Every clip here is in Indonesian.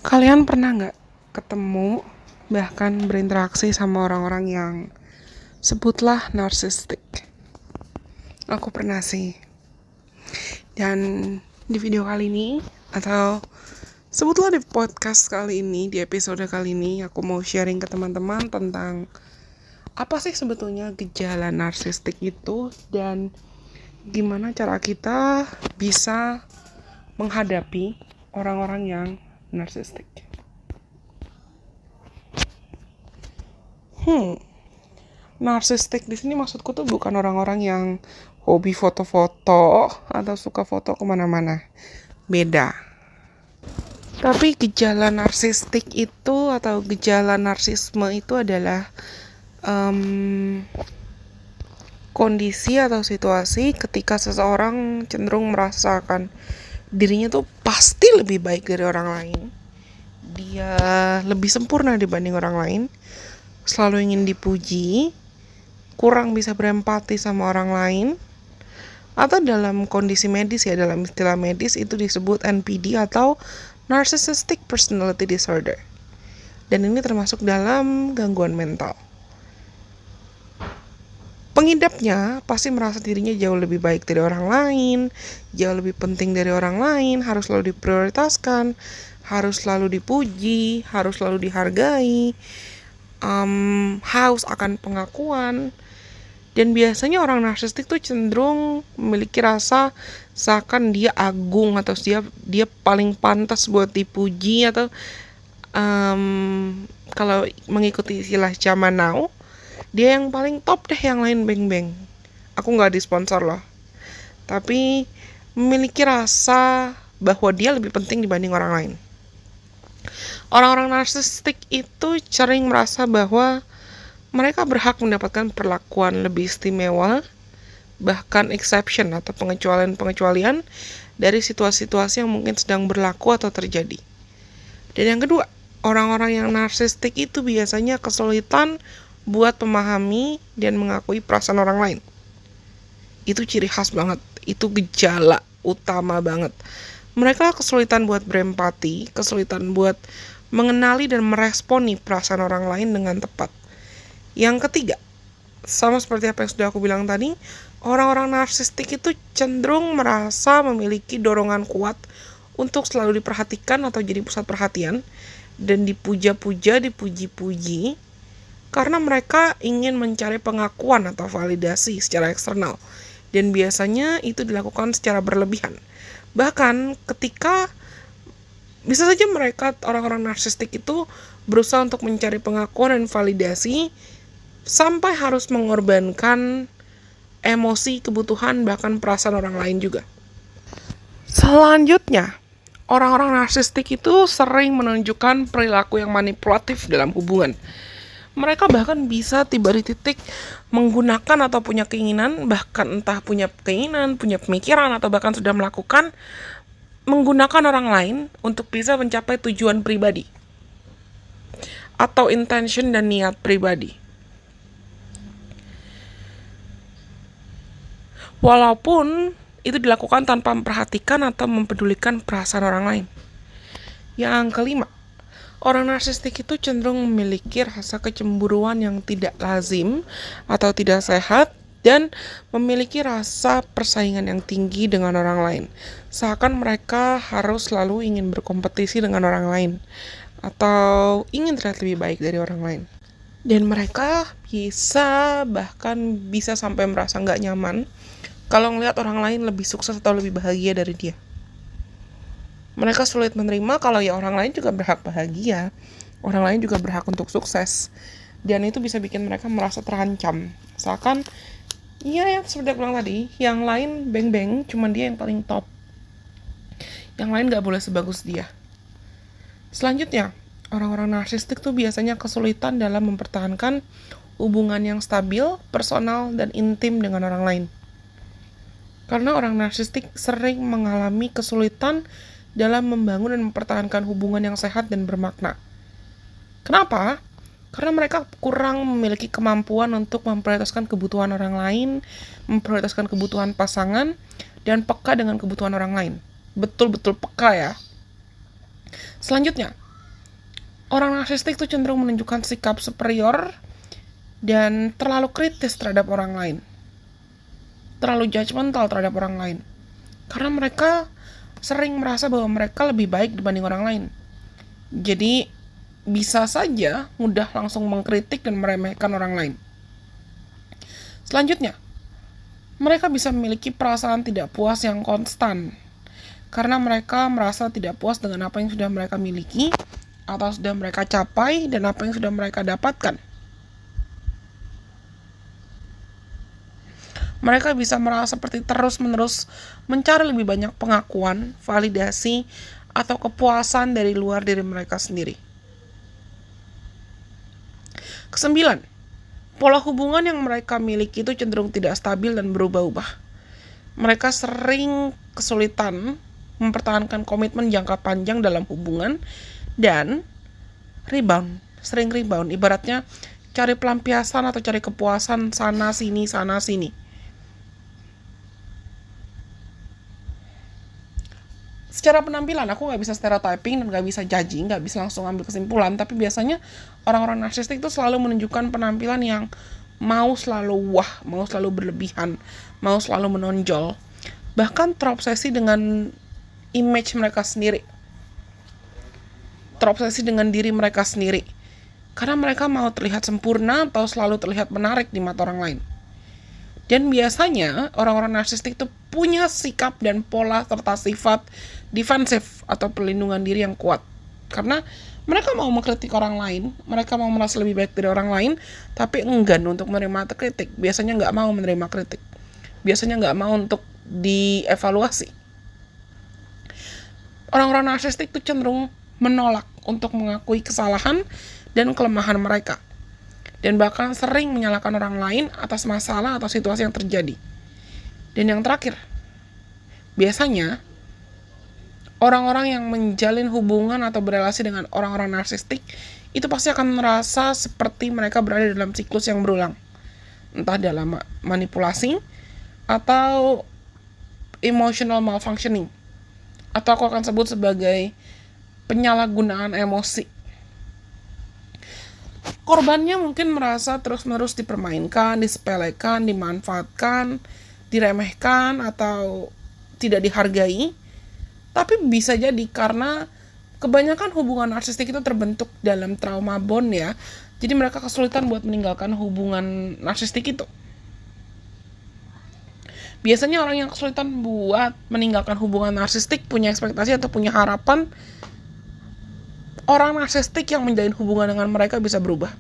Kalian pernah nggak ketemu, bahkan berinteraksi sama orang-orang yang sebutlah narsistik? Aku pernah sih. Dan di video kali ini, atau sebutlah di podcast kali ini, di episode kali ini, aku mau sharing ke teman-teman tentang apa sih sebetulnya gejala narsistik itu dan gimana cara kita bisa menghadapi orang-orang yang narsistik. Narsistik di sini maksudku tuh bukan orang-orang yang hobi foto-foto atau suka foto kemana-mana. Beda. Tapi gejala narsistik itu atau gejala narsisme itu adalah kondisi atau situasi ketika seseorang cenderung merasakan dirinya tuh pasti lebih baik dari orang lain. Dia lebih sempurna dibanding orang lain, selalu ingin dipuji, kurang bisa berempati sama orang lain, atau dalam kondisi medis ya, dalam istilah medis itu disebut NPD atau Narcissistic Personality Disorder. Dan ini termasuk dalam gangguan mental. Pengidapnya pasti merasa dirinya jauh lebih baik dari orang lain, jauh lebih penting dari orang lain, harus selalu diprioritaskan, harus selalu dipuji, harus selalu dihargai, haus akan pengakuan. Dan biasanya orang narsistik tuh cenderung memiliki rasa seakan dia agung atau dia paling pantas buat dipuji, atau kalau mengikuti istilah zaman now, dia yang paling top deh, yang lain beng-beng. Aku gak disponsor loh, tapi memiliki rasa bahwa dia lebih penting dibanding orang lain. Orang-orang narsistik itu sering merasa bahwa mereka berhak mendapatkan perlakuan lebih istimewa, bahkan exception atau pengecualian-pengecualian dari situasi-situasi yang mungkin sedang berlaku atau terjadi. Dan yang kedua, orang-orang yang narsistik itu biasanya kesulitan buat memahami dan mengakui perasaan orang lain. Itu ciri khas banget, itu gejala utama banget. Mereka kesulitan buat berempati, kesulitan buat mengenali dan meresponi perasaan orang lain dengan tepat. Yang ketiga, sama seperti apa yang sudah aku bilang tadi, orang-orang narsistik itu cenderung merasa memiliki dorongan kuat untuk selalu diperhatikan atau jadi pusat perhatian dan dipuja-puja, dipuji-puji, karena mereka ingin mencari pengakuan atau validasi secara eksternal, dan biasanya itu dilakukan secara berlebihan. Bahkan ketika bisa saja mereka, orang-orang narsistik itu berusaha untuk mencari pengakuan dan validasi sampai harus mengorbankan emosi, kebutuhan, bahkan perasaan orang lain juga. Selanjutnya, orang-orang narsistik itu sering menunjukkan perilaku yang manipulatif dalam hubungan. Mereka bahkan bisa tiba di titik menggunakan atau punya keinginan, bahkan entah punya keinginan, punya pemikiran, atau bahkan sudah melakukan, menggunakan orang lain untuk bisa mencapai tujuan pribadi atau intention dan niat pribadi. Walaupun itu dilakukan tanpa memperhatikan atau mempedulikan perasaan orang lain. Yang kelima, orang narsistik itu cenderung memiliki rasa kecemburuan yang tidak lazim atau tidak sehat, dan memiliki rasa persaingan yang tinggi dengan orang lain. Seakan mereka harus selalu ingin berkompetisi dengan orang lain, atau ingin terlihat lebih baik dari orang lain. Dan mereka bahkan bisa sampai merasa gak nyaman kalau ngelihat orang lain lebih sukses atau lebih bahagia dari dia. Mereka sulit menerima kalau ya orang lain juga berhak bahagia, orang lain juga berhak untuk sukses. Dan itu bisa bikin mereka merasa terancam. Misalkan, ya seperti aku bilang tadi, yang lain beng-beng, cuman dia yang paling top. Yang lain gak boleh sebagus dia. Selanjutnya, orang-orang narsistik tuh biasanya kesulitan dalam mempertahankan hubungan yang stabil, personal, dan intim dengan orang lain. Karena orang narsistik sering mengalami kesulitan dalam membangun dan mempertahankan hubungan yang sehat dan bermakna. Kenapa? Karena mereka kurang memiliki kemampuan untuk memprioritaskan kebutuhan orang lain, memprioritaskan kebutuhan pasangan, dan peka dengan kebutuhan orang lain. Betul-betul peka ya. Selanjutnya, Orang narsistik tuh cenderung menunjukkan sikap superior dan terlalu kritis terhadap orang lain. Terlalu judgmental terhadap orang lain. Karena mereka sering merasa bahwa mereka lebih baik dibanding orang lain. Jadi bisa saja mudah langsung mengkritik dan meremehkan orang lain. Selanjutnya, mereka bisa memiliki perasaan tidak puas yang konstan. Karena mereka merasa tidak puas dengan apa yang sudah mereka miliki, atau sudah mereka capai, dan apa yang sudah mereka dapatkan. Mereka bisa merasa seperti terus-menerus mencari lebih banyak pengakuan, validasi, atau kepuasan dari luar diri mereka sendiri. Kesembilan, pola hubungan yang mereka miliki itu cenderung tidak stabil dan berubah-ubah. Mereka sering kesulitan mempertahankan komitmen jangka panjang dalam hubungan dan sering rebound. Ibaratnya cari pelampiasan atau cari kepuasan sana sini. Secara penampilan aku nggak bisa stereotyping dan nggak bisa judging, nggak bisa langsung ambil kesimpulan, tapi biasanya orang-orang narsistik itu selalu menunjukkan penampilan yang mau selalu mau selalu berlebihan, mau selalu menonjol, bahkan terobsesi dengan image mereka sendiri, terobsesi dengan diri mereka sendiri, karena mereka mau terlihat sempurna atau selalu terlihat menarik di mata orang lain. Dan biasanya orang-orang narsistik itu punya sikap dan pola serta sifat defensif atau perlindungan diri yang kuat. Karena mereka mau mengkritik orang lain, mereka mau merasa lebih baik dari orang lain, tapi enggan untuk menerima kritik. Biasanya nggak mau menerima kritik. Biasanya nggak mau untuk dievaluasi. Orang-orang narsistik itu cenderung menolak untuk mengakui kesalahan dan kelemahan mereka. Dan bahkan sering menyalahkan orang lain atas masalah atau situasi yang terjadi. Dan yang terakhir, biasanya orang-orang yang menjalin hubungan atau berelasi dengan orang-orang narsistik itu pasti akan merasa seperti mereka berada dalam siklus yang berulang. Entah dalam manipulasi atau emotional malfunctioning, atau aku akan sebut sebagai penyalahgunaan emosi. Korbannya mungkin merasa terus-menerus dipermainkan, disepelekan, dimanfaatkan, diremehkan, atau tidak dihargai. Tapi bisa jadi karena kebanyakan hubungan narsistik itu terbentuk dalam trauma bond ya. Jadi mereka kesulitan buat meninggalkan hubungan narsistik itu. Biasanya orang yang kesulitan buat meninggalkan hubungan narsistik punya ekspektasi atau punya harapan orang narsistik yang menjalin hubungan dengan mereka bisa berubah.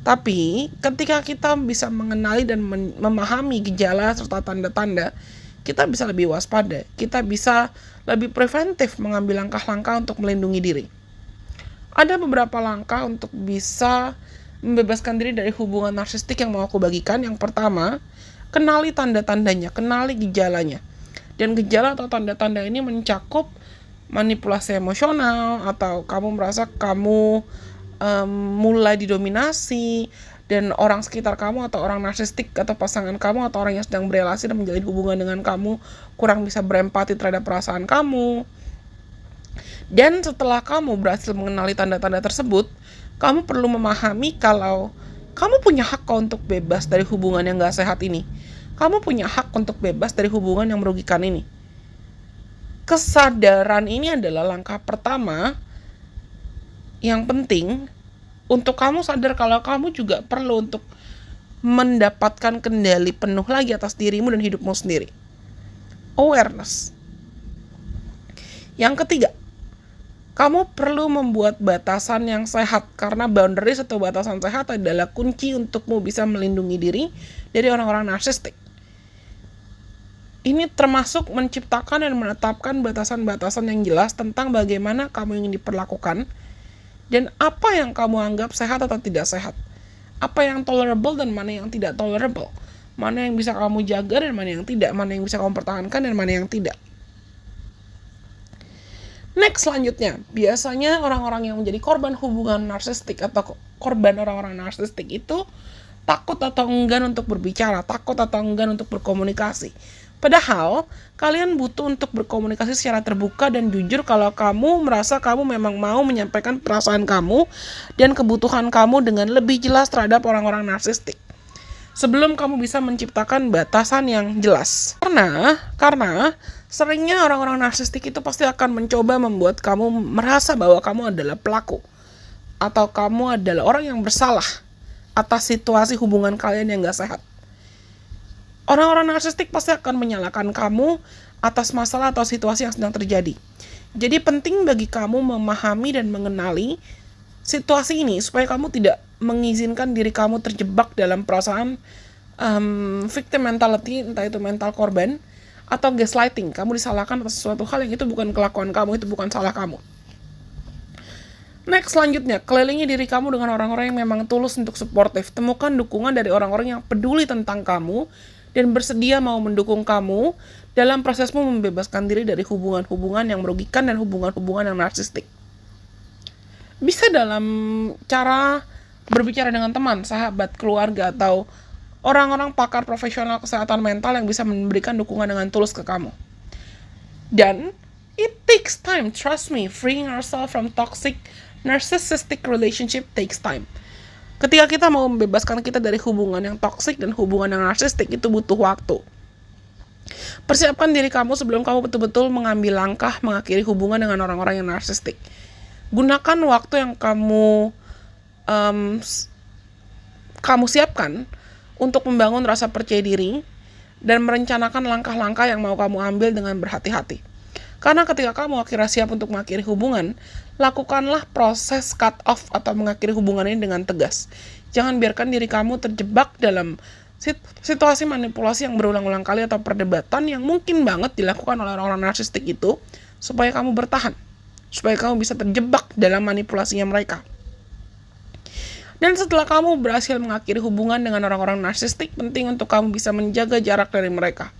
Tapi ketika kita bisa mengenali dan memahami gejala serta tanda-tanda, kita bisa lebih waspada. Kita bisa lebih preventif mengambil langkah-langkah untuk melindungi diri. Ada beberapa langkah untuk bisa membebaskan diri dari hubungan narsistik yang mau aku bagikan. Yang pertama, kenali tanda-tandanya, kenali gejalanya. Dan gejala atau tanda-tanda ini mencakup manipulasi emosional, atau kamu merasa kamu mulai didominasi dan orang sekitar kamu atau orang narsistik atau pasangan kamu atau orang yang sedang berelasi dan menjalin hubungan dengan kamu kurang bisa berempati terhadap perasaan kamu. Dan setelah kamu berhasil mengenali tanda-tanda tersebut, kamu perlu memahami kalau kamu punya hak untuk bebas dari hubungan yang gak sehat ini. Kamu punya hak untuk bebas dari hubungan yang merugikan ini. Kesadaran ini adalah langkah pertama yang penting untuk kamu sadar kalau kamu juga perlu untuk mendapatkan kendali penuh lagi atas dirimu dan hidupmu sendiri. Awareness. Yang ketiga, kamu perlu membuat batasan yang sehat, karena boundaries atau batasan sehat adalah kunci untukmu bisa melindungi diri dari orang-orang narsistik. Ini termasuk menciptakan dan menetapkan batasan-batasan yang jelas tentang bagaimana kamu ingin diperlakukan dan apa yang kamu anggap sehat atau tidak sehat. Apa yang tolerable dan mana yang tidak tolerable. Mana yang bisa kamu jaga dan mana yang tidak. Mana yang bisa kamu pertahankan dan mana yang tidak. Next, selanjutnya, biasanya orang-orang yang menjadi korban hubungan narsistik atau korban orang-orang narsistik itu takut atau enggan untuk berbicara, takut atau enggan untuk berkomunikasi. Padahal, kalian butuh untuk berkomunikasi secara terbuka dan jujur kalau kamu merasa kamu memang mau menyampaikan perasaan kamu dan kebutuhan kamu dengan lebih jelas terhadap orang-orang narsistik. Sebelum kamu bisa menciptakan batasan yang jelas. Karena seringnya orang-orang narsistik itu pasti akan mencoba membuat kamu merasa bahwa kamu adalah pelaku. Atau kamu adalah orang yang bersalah atas situasi hubungan kalian yang gak sehat. Orang-orang narsistik pasti akan menyalahkan kamu atas masalah atau situasi yang sedang terjadi. Jadi penting bagi kamu memahami dan mengenali situasi ini supaya kamu tidak mengizinkan diri kamu terjebak dalam perasaan victim mentality, entah itu mental korban atau gaslighting. Kamu disalahkan atas sesuatu hal yang itu bukan kelakuan kamu, itu bukan salah kamu. Next, selanjutnya, kelilingi diri kamu dengan orang-orang yang memang tulus untuk suportif. Temukan dukungan dari orang-orang yang peduli tentang kamu dan bersedia mau mendukung kamu dalam prosesmu membebaskan diri dari hubungan-hubungan yang merugikan dan hubungan-hubungan yang narsistik. Bisa dalam cara berbicara dengan teman, sahabat, keluarga, atau orang-orang pakar profesional kesehatan mental yang bisa memberikan dukungan dengan tulus ke kamu. Dan it takes time, trust me, freeing ourselves from toxic narcissistic relationship takes time. Ketika kita mau membebaskan kita dari hubungan yang toksik dan hubungan yang narsistik, itu butuh waktu. Persiapkan diri kamu sebelum kamu betul-betul mengambil langkah mengakhiri hubungan dengan orang-orang yang narsistik. Gunakan waktu yang kamu siapkan untuk membangun rasa percaya diri dan merencanakan langkah-langkah yang mau kamu ambil dengan berhati-hati. Karena ketika kamu akhirnya siap untuk mengakhiri hubungan, lakukanlah proses cut off atau mengakhiri hubungan ini dengan tegas. Jangan biarkan diri kamu terjebak dalam situasi manipulasi yang berulang-ulang kali atau perdebatan yang mungkin banget dilakukan oleh orang-orang narsistik itu supaya kamu bertahan, supaya kamu bisa terjebak dalam manipulasinya mereka. Dan setelah kamu berhasil mengakhiri hubungan dengan orang-orang narsistik, penting untuk kamu bisa menjaga jarak dari mereka.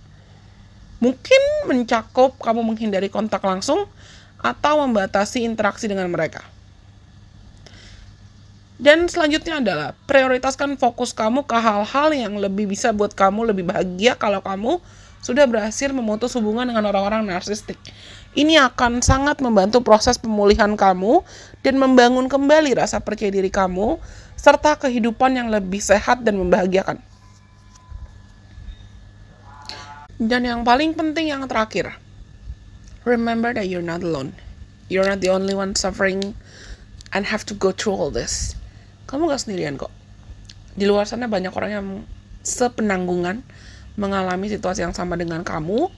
Mungkin mencakup kamu menghindari kontak langsung atau membatasi interaksi dengan mereka. Dan selanjutnya adalah prioritaskan fokus kamu ke hal-hal yang lebih bisa buat kamu lebih bahagia kalau kamu sudah berhasil memutus hubungan dengan orang-orang narsistik. Ini akan sangat membantu proses pemulihan kamu dan membangun kembali rasa percaya diri kamu serta kehidupan yang lebih sehat dan membahagiakan. Dan yang paling penting yang terakhir, remember that you're not alone. You're not the only one suffering and have to go through all this. Kamu gak sendirian kok. Di luar sana banyak orang yang sepenanggungan mengalami situasi yang sama dengan kamu,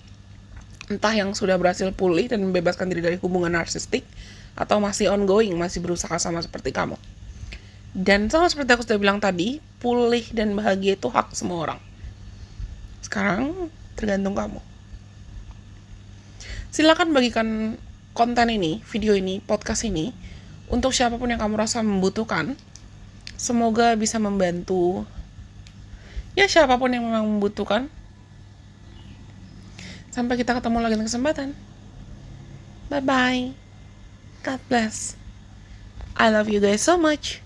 entah yang sudah berhasil pulih dan membebaskan diri dari hubungan narsistik, atau masih ongoing, masih berusaha sama seperti kamu. Dan sama seperti aku sudah bilang tadi, pulih dan bahagia itu hak semua orang. Sekarang tergantung kamu. Silakan bagikan konten ini, video ini, podcast ini untuk siapapun yang kamu rasa membutuhkan. Semoga bisa membantu ya siapapun yang memang membutuhkan. Sampai kita ketemu lagi di kesempatan. Bye bye. God bless. I love you guys so much.